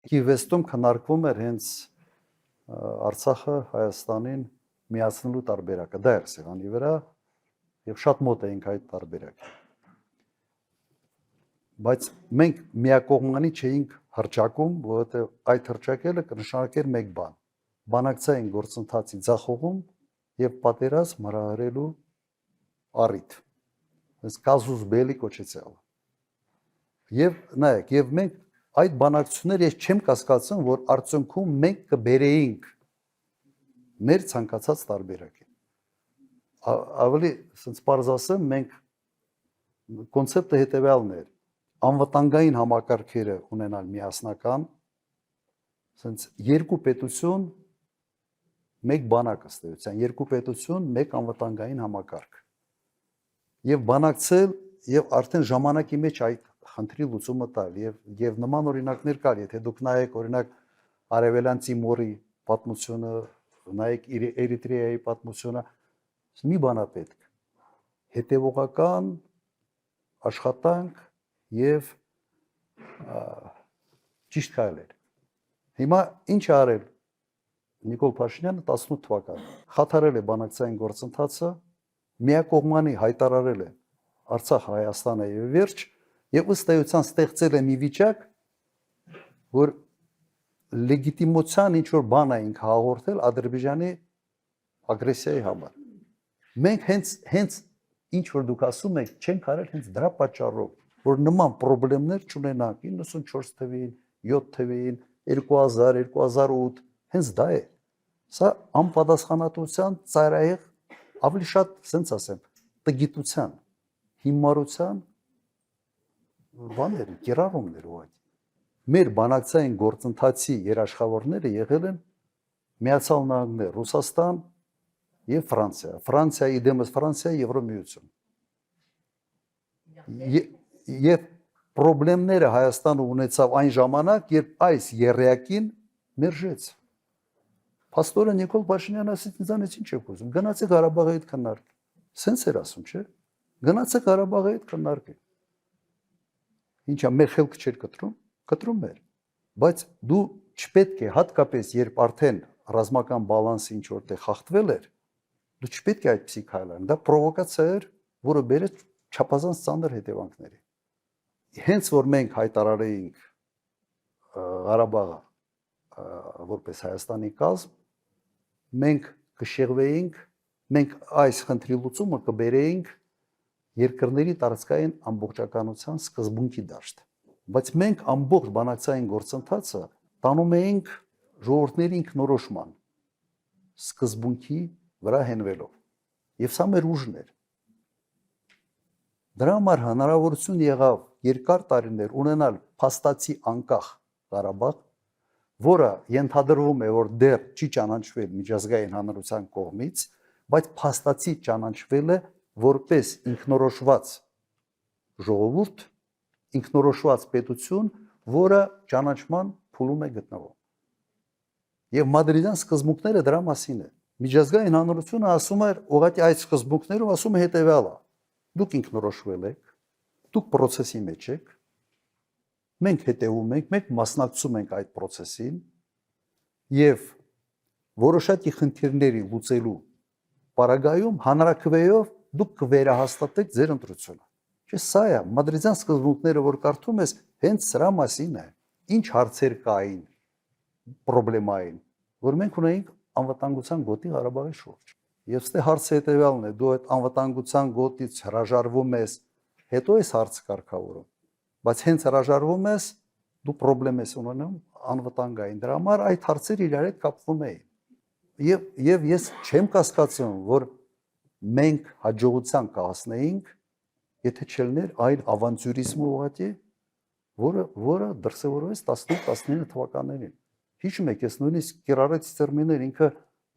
Կիվեստում քննարկվում էր հենց Արցախը Հայաստանին միացնելու տարբերակը, դա էր սեղանի վրա եւ շատ մոտ էինք այդ տարբերակին։ Բայց մենք միակողմանի չէինք հռչակում, որովհետեւ այդ հռչակելը կնշանակեր մեկ բան. բանակցային գործընթացի ձախողում եւ պատերազմ հրահրելու առիթ։ Այս կազուս բելի կոչեցյալ։ Եվ նայեք, եւ մենք այդ բանակցությունները ես չեմ կասկածում, որ արդյունքում մենք կբերեինք մեր ցանկացած տարբերակին։ Ավելի ասենց պարզ ասեմ, մենք կոնցեպտը հետեւյալն էր. անվտանգային համակարգերը ունենալ միասնական, ասենց երկու պետություն, մեկ բանակ ըստ էության, երկու պետություն, մեկ անվտանգային համակարգ։ Եվ բանակցել եւ արդեն ժամանակի մեջ այդ խնդրի լուծումը տալ եւ նման օրինակներ կար, եթե դուք նայեք օրինակ Արևելյան Տիմորի պատմությունը, նայեք Էրիտրեայի պատմությունը, մի բան է պետք. հետևողական աշխատանք եւ ճիշտ քայլեր։ Հիմա ինչ է արել Նիկոլ Փաշինյանը 18 թվականին։ Խաթարել է բանակցային գործընթացը, միակողմանի հայտարարել է Արցախ Հայաստանը եւ վերջ, եւ ըստ էության ստեղծել է մի վիճակ, որ լեգիտիմության ինչ որ բան էինք հաղորդել Ադրբեջանի ագրեսիայի համար։ Մենք հենց ինչ որ դուք ասում եք, չենք արել հենց դրա պատճառով, որ նման խնդիրներ չունենանք 94 թվին, 7 թվին, 2000, 2008, հենց դա է։ Սա անպատասխանատվության ծայրահեղ, ավելի շատ, ասենց ասեմ, տգիտության, հիմարության բաներ, կիրառումներ ուղղակի։ Մեր բանակցային գործընթացի երաշխավորները եղել են Միացյալ Նահանգներ, Ռուսաստան եւ Ֆրանսիա։ Ֆրանսիայի դեմս Ֆրանսիա Եվրոմիություն։ Եվ խնդիրները Հայաստանը ունեցավ այն ժամանակ, երբ այս երեակին մերժեց։ Փաստորեն Նիկոլ Փաշինյանը ասեց ինձանից ինչ եք ուզում, գնացեք Ղարաբաղի հետ քննարկեք։ Սենց էր ասում, չէ՞։ Գնացեք Ղարաբաղի հետ քննարկեք։ Ինչա մեր խելքը չէր կտրում էր։ Բայց դու չպետք է հատկապես երբ արդեն ռազմական բալանսը ինչ որտեղ խախտվել էր, դու չպետք է այդպեսի քայլ անես։ Դա պրովոկացիա էր, որը բերեց չափազանց ծանր հետևանքների։ Հենց որ մենք հայտարարեինք Ղարաբաղը որպես Հայաստանի կազմ, մենք կշեղվեինք, մենք այս խնդրի լուծումը կբերեինք երկրների տարածքային ամբողջականության սկզբունքի դաշտ։ Բայց մենք ամբողջ բանակցային գործընթացը տանում էինք ժողովուրդների ինքնորոշման սկզբունքի վրա հենվելով։ Եվ սա մեր ուժն էր։ Դրա համար հնարավորություն եղավ երկար տարիներ ունենալ փաստացի անկախ Ղարաբաղ, որը ենթադրվում է, որ դեռ չի ճանաչվել միջազգային հանրության կողմից, բայց փաստացի ճանաչվել է որպես ինքնորոշված ժողովուրդ, ինքնորոշված պետություն, որը ճանաչման փուլում է գտնվում։ Եվ մադրիդյան սկզբունքները դրա մասին է։ Միջազգային հանրությունը ասում է, ուղղակի այդ սկզբունքներով ասում է հետևյալը. դուք ինքնորոշվել եք, դուք process-ի մեջ եք, մենք հետևում ենք, մենք մասնակցում ենք այդ process-ին եւ որոշակի խնդիրների լուծելու պարագայում հանրաքվեով դուք կվերահաստատեք ձեր ընտրությունը։ Չէ, սա է մադրիդյան սկզբունքները, որ կարդում ես, հենց սրա մասին է։ Ինչ հարցեր կային, խնդիրային, որ մենք ունեինք անվտանգության գոտի Ղարաբաղի շուրջ։ Եվ ստե հարցը հետևյալն է, դու այդ անվտանգության գոտից հրաժարվում ես, հետո ես հարցը կարգավորում, բայց հենց հրաժարվում ես, դու խնդրեմ ես ունենում անվտանգային։ Դրա համար այդ հարցերը իրար հետ կապվում էին։ Եվ ես չեմ կասկածում, որ մենք հաջողության կհասնեինք, եթե չլիներ այլ ավանտյուրիզմը ուղղակի, որը դրսևորվեց 18-19 թվականներին։ Հիշում եք, ես նույնիսկ կիրառեց տերմիններ, ինքը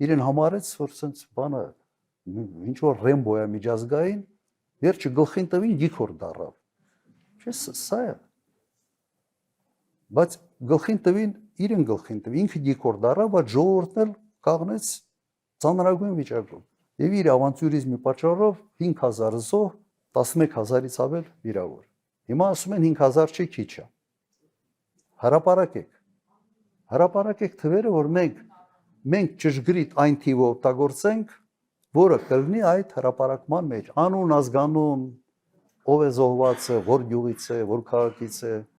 իրեն համարեց, որ սենց բանը, ինչ որ Ռեմբո է միջազգային, վերջը գլխին տվին գիքոր դառավ։ Չէ, սա է։ Բայց գլխին տվին, իրեն գլխին տվին, ինքը գիքոր դառավ, բայց ժողովուրդն էլ կաղնեց ծանրագույն վիճակում։ Եվ իր ավանտյուրիզմի պատճառով 5000 զոհ, 11000-ից ավել վիրավոր։ Հիմա ասում են 5000 չի քիչ է։ Հրապարակեք։ Հրապարակեք թվերը, որ մենք ճշգրիտ այն թիվը օգտագործենք, որը կլինի այդ հրապարակման մեջ, անուն, ազգանուն, ով է զոհվածը, որ գյուղից է, որ քաղաքից է,